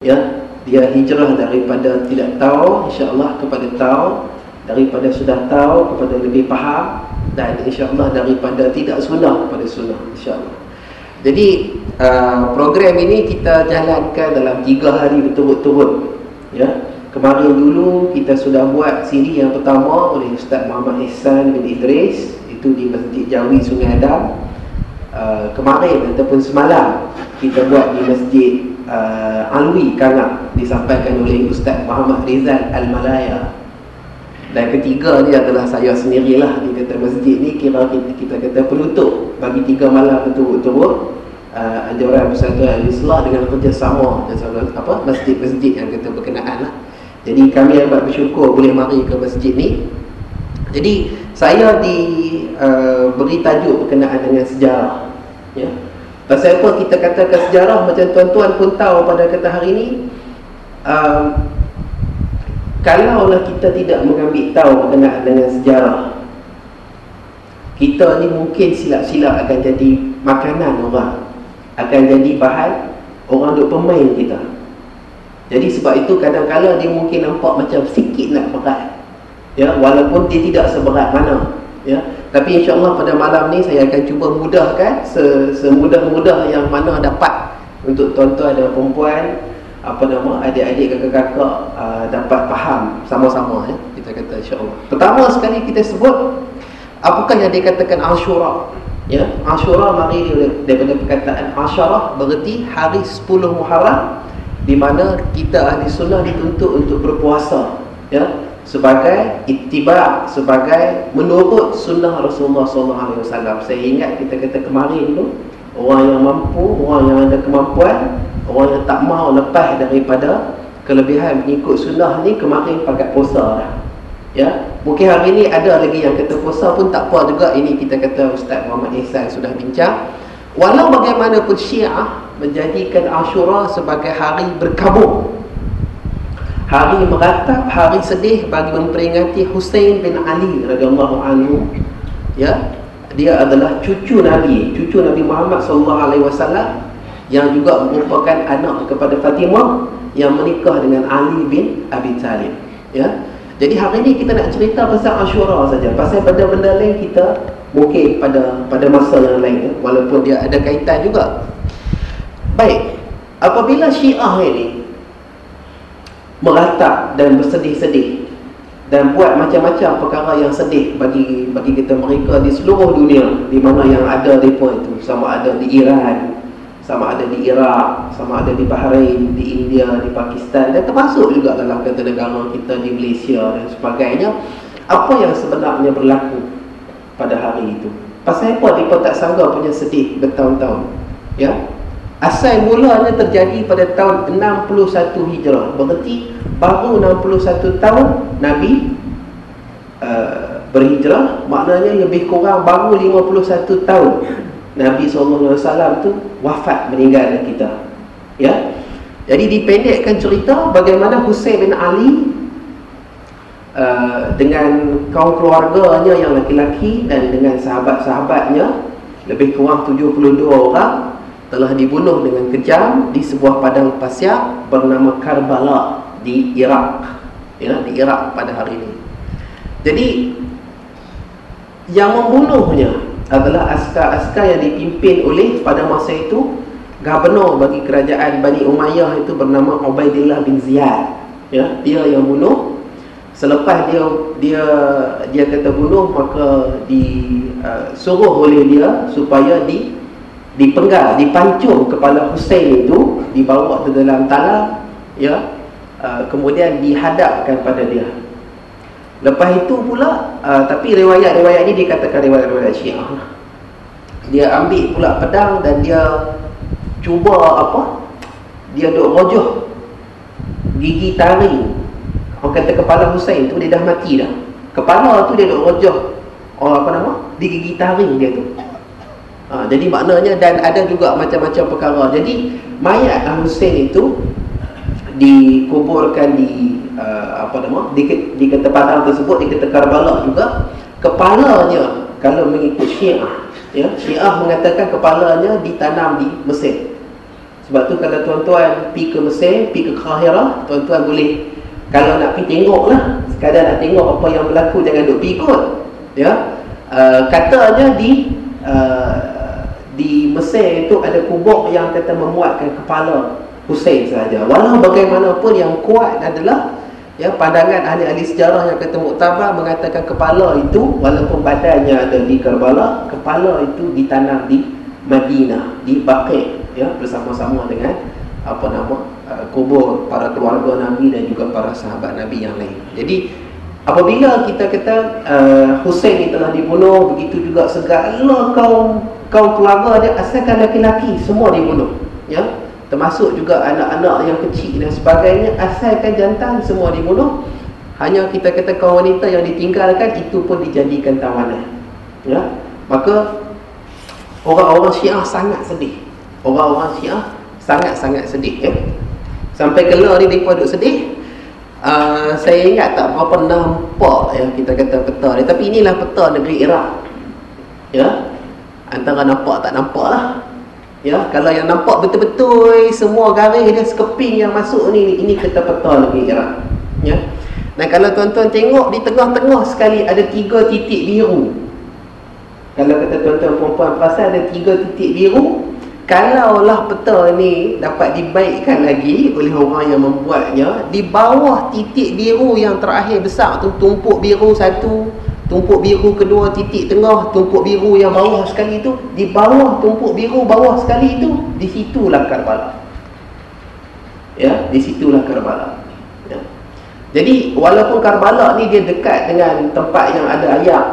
Ya, dia hijrah daripada tidak tahu insya-Allah kepada tahu, daripada sudah tahu kepada lebih faham, dan insya-Allah daripada tidak sunnah kepada sunnah insya-Allah. Jadi program ini kita jalankan dalam 3 hari berturut-turut. Ya, kemarin dulu kita sudah buat siri yang pertama oleh Ustaz Muhammad Ihsan bin Idris, itu di Masjid Jawi Sungai Adam. Kemarin ataupun semalam kita buat di Masjid Alwi Kangak, disampaikan oleh Ustaz Muhammad Rizal Al-Malaya. Dan ketiga ni adalah saya sendirilah. Dia kata masjid ni kira kita kata penutup bagi 3 malam berturut-turut anjuran Persatuan Islah dengan kerjasama masjid-masjid yang kita berkenaan lah. Jadi kami amat bersyukur boleh mari ke masjid ni. Jadi saya beri tajuk berkenaan dengan sejarah, ya. Pasal apa kita katakan sejarah? Macam tuan-tuan pun tahu pada kata hari ni, kalaulah kita tidak mengambil tahu berkenaan dengan sejarah, kita ni mungkin silap-silap akan jadi makanan orang, akan jadi bahan orang duk pemain kita. Jadi sebab itu kadang-kadang dia mungkin nampak macam sikit nak berat, ya, walaupun dia tidak seberat mana, ya. Tapi insya-Allah pada malam ni saya akan cuba mudahkan semudah-mudah yang mana dapat untuk tuan-tuan dan perempuan, adik-adik, kakak-kakak dapat faham sama-sama, ya. Kita kata insya-Allah. Pertama sekali kita sebut apakah yang dikatakan Ashura, ya. Ashura mari daripada perkataan Asyarah, berarti hari 10 Muharram, di mana kita ahli sunnah dituntut untuk berpuasa, ya, sebagai ittiba', sebagai menurut sunnah Rasulullah SAW. Saya ingat kita kata kemarin tu, orang yang mampu, orang yang ada kemampuan, orang yang tak mahu lepas daripada kelebihan mengikut sunnah ni, kemarin pakat puasa dah, ya. Mungkin hari ni ada lagi yang kata puasa pun tak apa juga. Ini kita kata Ustaz Muhammad Ihsan sudah bincang. Walau bagaimanapun Syiah menjadikan Ashura sebagai hari berkabung, hari meratap, hari sedih bagi memperingati Husain bin Ali radhiyallahu anhu, ya. Dia adalah cucu Nabi Muhammad sallallahu alaihi wasallam, yang juga merupakan anak kepada Fatimah yang menikah dengan Ali bin Abi Talib, ya. Jadi hari ni kita nak cerita pasal Ashura saja. Pasal benda-benda lain kita mungkin pada masa yang lain, ya, walaupun dia ada kaitan juga. Baik, apabila Syiah ini meratap dan bersedih-sedih dan buat macam-macam perkara yang sedih bagi kita mereka di seluruh dunia, di mana yang ada mereka itu, sama ada di Iran, sama ada di Iraq, sama ada di Bahrain, di India, di Pakistan, dan termasuk juga dalam kata negara kita di Malaysia dan sebagainya. Apa yang sebenarnya berlaku pada hari itu? Pasal apa mereka tak sanggup punya sedih bertahun-tahun, ya? Asal mulanya terjadi pada tahun 61 Hijrah. Berarti baru 61 tahun Nabi berhijrah, maknanya lebih kurang baru 51 tahun Nabi SAW tu wafat, meninggal kita, ya. Jadi dipendekkan cerita bagaimana Husain bin Ali dengan kaum keluarganya yang laki-laki dan dengan sahabat-sahabatnya lebih kurang 72 orang telah dibunuh dengan kejam di sebuah padang pasir bernama Karbala di Iraq, ya, di Iraq pada hari ini. Jadi yang membunuhnya adalah askar-askar yang dipimpin oleh pada masa itu gubernur bagi kerajaan Bani Umayyah itu bernama Ubaidillah bin Ziyad, ya. Dia yang bunuh. Selepas dia kata bunuh, maka disuruh oleh dia supaya dipenggal, dipancung kepala Husain itu, dibawa ke dalam talam, ya, kemudian dihadapkan pada dia. Lepas itu pula, tapi riwayat-riwayat ini dikatakan riwayat-riwayat Syiah. Dia ambil pula pedang dan dia cuba dia duk rojoh gigi taring. Orang kata kepala Husain tu dia dah mati dah. Kepala tu dia duk rojoh di gigi taring dia tu. Jadi maknanya, dan ada juga macam-macam perkara. Jadi mayat Husain itu dikuburkan di di tempat tersebut, di Karbala juga. Kepalanya, kalau mengikut Syiah, ya, Syiah mengatakan kepalanya ditanam di Mesir. Sebab tu kalau tuan-tuan pergi ke Mesir, pergi ke Kahirah, tuan-tuan boleh, kalau nak pergi tengok lah, sekadar nak tengok apa yang berlaku, jangan duk pergi ikut. Ya, katanya di Mesir itu ada kubur yang kata memuatkan kepala Hussein sahaja. Walau bagaimanapun yang kuat adalah pandangan ahli-ahli sejarah yang kata muktabar mengatakan kepala itu, walaupun badannya ada di Karbala, kepala itu ditanam di Madinah, di Baqi', bersama-sama dengan kubur para keluarga Nabi dan juga para sahabat Nabi yang lain. Jadi apabila kita kata Hussein ini telah dibunuh, begitu juga segala kaum keluarga dia asalkan laki-laki semua dibunuh, termasuk juga anak-anak yang kecil dan sebagainya, asalkan jantan semua dibunuh. Hanya kita kata kaum wanita yang ditinggalkan itu pun dijadikan tawanan. Maka orang-orang Syiah sangat sedih. Orang-orang Syiah sangat-sangat sedih. Sampai kelar ni mereka duduk sedih. Saya ingat tak berapa nampak kita kata peta ni. Tapi inilah peta negeri Iraq. Antara nampak tak nampak lah. Kalau yang nampak betul-betul semua garis dia sekeping yang masuk ni, ini kita peta negeri Iraq. Dan kalau tuan-tuan tengok di tengah-tengah sekali ada 3 titik biru. Kalau kata tuan-tuan perempuan perasan ada 3 titik biru. Kalaulah peta ni dapat dibaikkan lagi oleh orang yang membuatnya, di bawah titik biru yang terakhir besar tu, tumpuk biru satu, tumpuk biru kedua, titik tengah, tumpuk biru yang bawah sekali tu, di bawah tumpuk biru bawah sekali tu, di situlah Karbala. Di situlah Karbala. Jadi walaupun Karbala ni dia dekat dengan tempat yang ada ayak,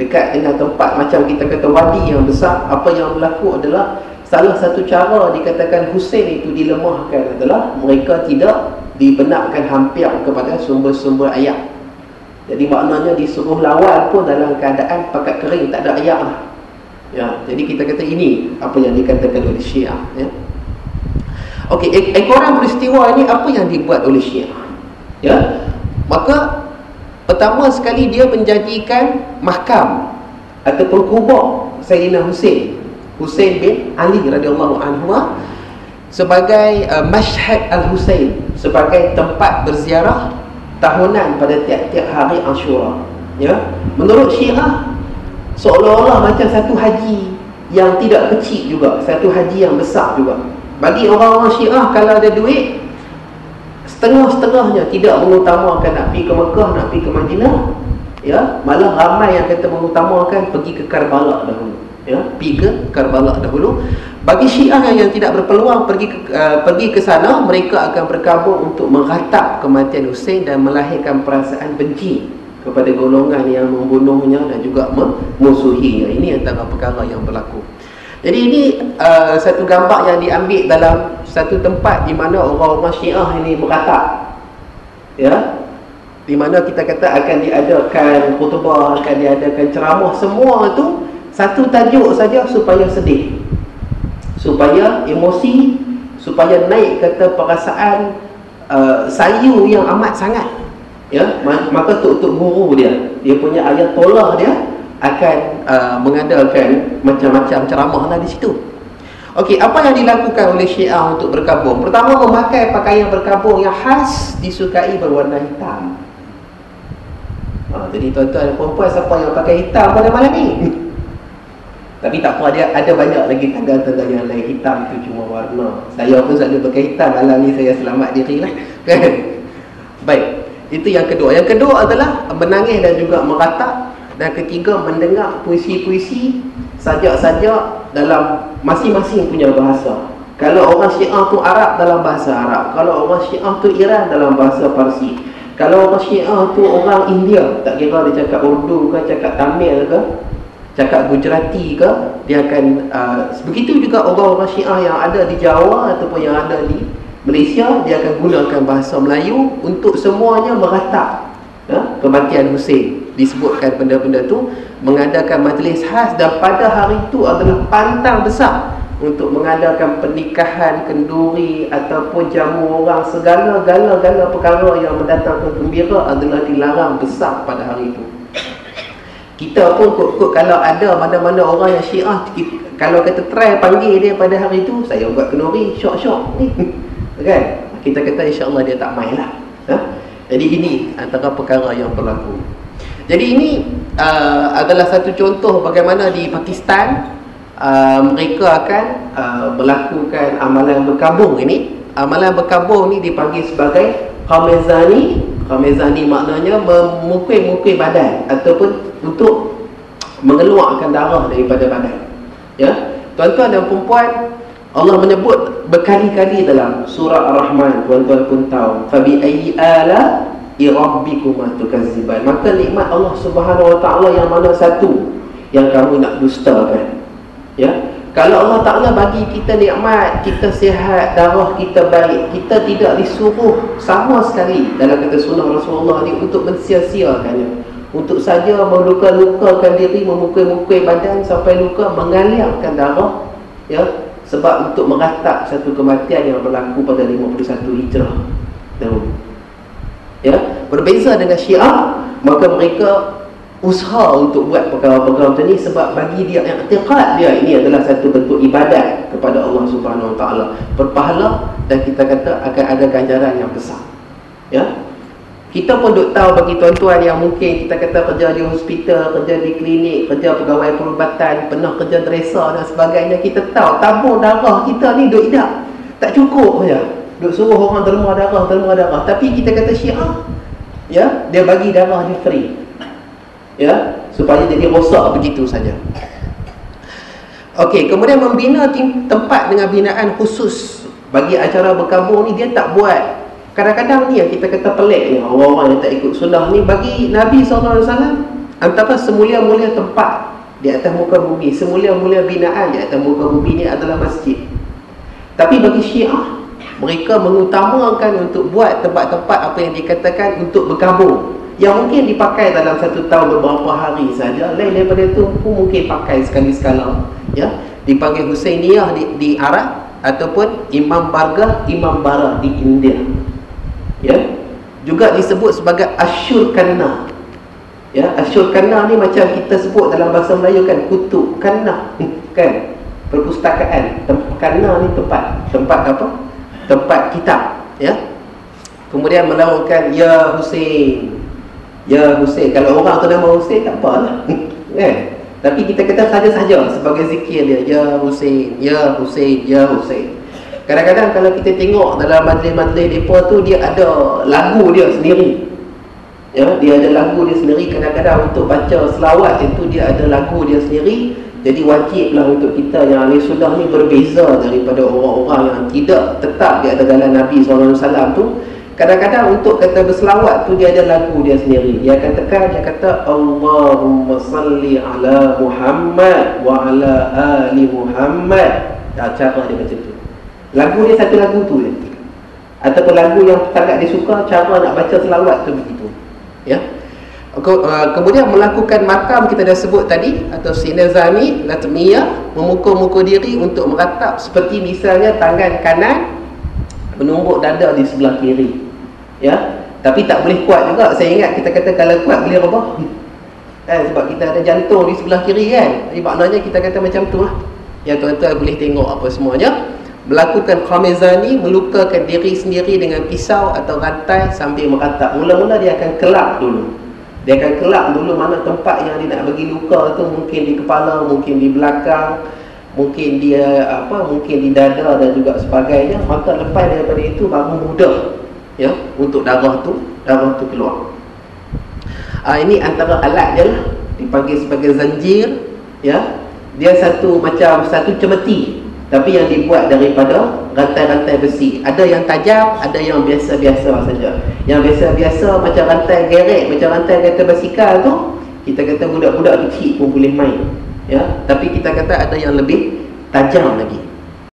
dekat dengan tempat macam kita kata wadi yang besar, apa yang berlaku adalah salah satu cara dikatakan Hussein itu dilemahkan adalah mereka tidak dibenarkan hampir kepada sumber-sumber ayak. Jadi maknanya disuruh lawan pun dalam keadaan pakat kering, tak ada ayak lah. Jadi kita kata ini apa yang dikatakan oleh Syiah. Okey, ekoran peristiwa ini apa yang dibuat oleh Syiah? Maka pertama sekali dia menjadikan mahkam ataupun kubur Sayyidina Hussein bin Ali radhiyallahu anhu sebagai Mashhad Al-Husain, sebagai tempat berziarah tahunan pada tiap-tiap hari Ashura. Menurut Syiah seolah-olah macam satu haji yang tidak kecil juga, satu haji yang besar juga. Bagi orang-orang Syiah kalau ada duit, setengah-setengahnya tidak mengutamakan nak pergi ke Mekah, nak pergi ke Madinah, malah ramai yang kata mengutamakan pergi ke Karbala dahulu, pergi ke Karbala dahulu. Bagi Syiah yang tidak berpeluang pergi ke sana, mereka akan berkabung untuk meratap kematian Hussein dan melahirkan perasaan benci kepada golongan yang membunuhnya dan juga memusuhinya. Ini antara perkara yang berlaku. Jadi ini satu gambar yang diambil dalam satu tempat di mana orang-orang Syiah ini meratap, di mana kita kata akan diadakan khutbah, akan diadakan ceramah, semua tu satu tajuk saja supaya sedih, supaya emosi, supaya naik kata perasaan sayu yang amat sangat. Maka tok-tok guru dia punya ayatollah dia akan mengadakan macam-macam ceramah lah di situ. Okey, apa yang dilakukan oleh Syiah untuk berkabung? Pertama, memakai pakaian berkabung yang khas disukai berwarna hitam. Jadi tuan-tuan dan perempuan, siapa yang pakai hitam pada malam ni? Tapi tak apa, dia ada banyak lagi tanda-tanda yang lain. Hitam tu cuma warna. Saya pun selalu pakai hitam. Malam ni saya selamat diri lah. Baik, itu yang kedua. Yang kedua adalah menangis dan juga meratap. Dan ketiga, mendengar puisi-puisi, sajak-sajak dalam masing-masing punya bahasa. Kalau orang Syiah tu Arab, dalam bahasa Arab. Kalau orang Syiah tu Iran, dalam bahasa Parsi. Kalau orang Syiah tu orang India, tak kira dia cakap Urdu ke, cakap Tamil ke, cakap Gujarati ke, dia akan begitu juga orang-orang Syiah yang ada di Jawa ataupun yang ada di Malaysia, dia akan gunakan bahasa Melayu untuk semuanya meratap kematian Hussein. Disebutkan benda-benda tu, mengadakan majlis khas, dan pada hari itu adalah pantang besar untuk mengadakan pernikahan, kenduri ataupun jamu orang. Segala gala-gala perkara yang mendatangkan gembira adalah dilarang besar pada hari itu. Kita pun kot-kot kalau ada mana-mana orang yang Syiah, kalau kata try panggil dia pada hari tu, saya buat kenduri syok-syok ni kan, kita kata insya-Allah dia tak main lah. Jadi ini antara perkara yang berlaku. Jadi ini adalah satu contoh bagaimana di Pakistan mereka akan melakukan amalan berkabung ini. Amalan berkabung ni dipanggil sebagai Khamezani. Khamezani maknanya memukul-mukul badan ataupun untuk mengeluarkan darah daripada badan. Ya, tuan-tuan dan puan-puan, Allah menyebut berkali-kali dalam surah Ar-Rahman, tuan-tuan pun tahu, fabi ayyi ala rabbikuma tukazziban. Maka nikmat Allah Subhanahu wa taala yang mana satu yang kamu nak dustakan? Ya, kalau Allah Ta'ala bagi kita nikmat, kita sihat, darah kita baik, kita tidak disuruh sama sekali dalam kata sunnah Rasulullah ni untuk mensia-siakannya, untuk saja meluka-lukakan diri, memukul-mukul badan sampai luka, mengalirkan darah, ya, sebab untuk meratap satu kematian yang berlaku pada 51 Hijrah dahulu. Ya, berbeza dengan Syiah, maka mereka usaha untuk buat perkara-perkara macam ni sebab bagi dia i'tiqad dia ini adalah satu bentuk ibadat kepada Allah Subhanahu Wa Taala, berpahala, dan kita kata akan ada ganjaran yang besar. Ya, kita pun duk tahu bagi tuan-tuan yang mungkin kita kata kerja di hospital, kerja di klinik, kerja pegawai perubatan, pernah kerja dresser dan sebagainya, kita tahu tabung darah kita ni duk idap tak cukup saja, duk suruh orang derma darah. Tapi kita kata Syiah, ya, dia bagi darah dia free, ya, supaya jadi rosak begitu saja. Okey, kemudian membina tempat dengan binaan khusus bagi acara berkabung ni, dia tak buat. Kadang-kadang ni yang kita kata pelik ni, orang-orang yang tak ikut sunnah ni, bagi Nabi SAW antara semulia-mulia tempat di atas muka bumi, semulia-mulia binaan di atas muka bumi ni adalah masjid. Tapi bagi Syiah, mereka mengutamakan untuk buat tempat-tempat apa yang dikatakan untuk berkabung, yang mungkin dipakai dalam satu tahun beberapa hari saja. Lain daripada itu pun mungkin pakai sekali-sekala, ya, dipanggil Husainiyah di Arab, ataupun Imam Bargah, Imam Bara di India, ya, juga disebut sebagai Asyur Kanna. Ya, Asyur Kanna ni macam kita sebut dalam bahasa Melayu kan, kutub Kanna kan, perpustakaan. Kanna ni tempat apa? Tempat kitab, ya. Kemudian melaungkan ya Husain, ya Husain. Kalau orang tu nama Husain tak apalah kan, tapi kita kata saja-saja sebagai zikir dia, ya Husain, ya Husain, ya Husain. Kadang-kadang kalau kita tengok dalam majlis-majlis mereka tu, dia ada lagu dia sendiri, ya, dia ada lagu dia sendiri. Kadang-kadang untuk baca selawat itu dia ada lagu dia sendiri. Jadi wajiblah untuk kita yang ahli sunnah ni berbeza daripada orang-orang yang tidak tetap di atas jalan Nabi SAW tu. Kadang-kadang untuk kata berselawat tu dia ada lagu dia sendiri. Dia akan tekan, dia kata Allahumma salli ala Muhammad wa ala ali Muhammad. Cara dia macam tu. Lagu dia satu lagu tu je. Ataupun lagu yang sangat dia suka, cara nak baca selawat tu begitu, ya. Kemudian melakukan makam kita dah sebut tadi, atau sinazami, latmiyah, memukul-mukul diri untuk meratap, seperti misalnya tangan kanan menumbuk dada di sebelah kiri, ya. Tapi tak boleh kuat juga. Saya ingat kita kata kalau kuat boleh rebah sebab kita ada jantung di sebelah kiri kan. Jadi maknanya kita kata macam tu lah, ya. Tuan-tuan boleh tengok apa semuanya. Melakukan Khamezani, melukakan diri sendiri dengan pisau atau rantai sambil meratap. Mula-mula dia akan kelak dulu. Dia akan kelak dulu mana tempat yang dia nak bagi luka tu, mungkin di kepala, mungkin di belakang, mungkin dia mungkin di dada dan juga sebagainya. Maka lepas daripada itu baru mudah, ya, untuk darah tu keluar. Ini antara alat dia lah, dipanggil sebagai zanjir, ya. Dia satu cemeti, tapi yang dibuat daripada rantai-rantai besi. Ada yang tajam, ada yang biasa-biasa saja. Yang biasa-biasa macam rantai geret, macam rantai kereta basikal tu, kita kata budak-budak kecil pun boleh main, ya. Tapi kita kata ada yang lebih tajam lagi.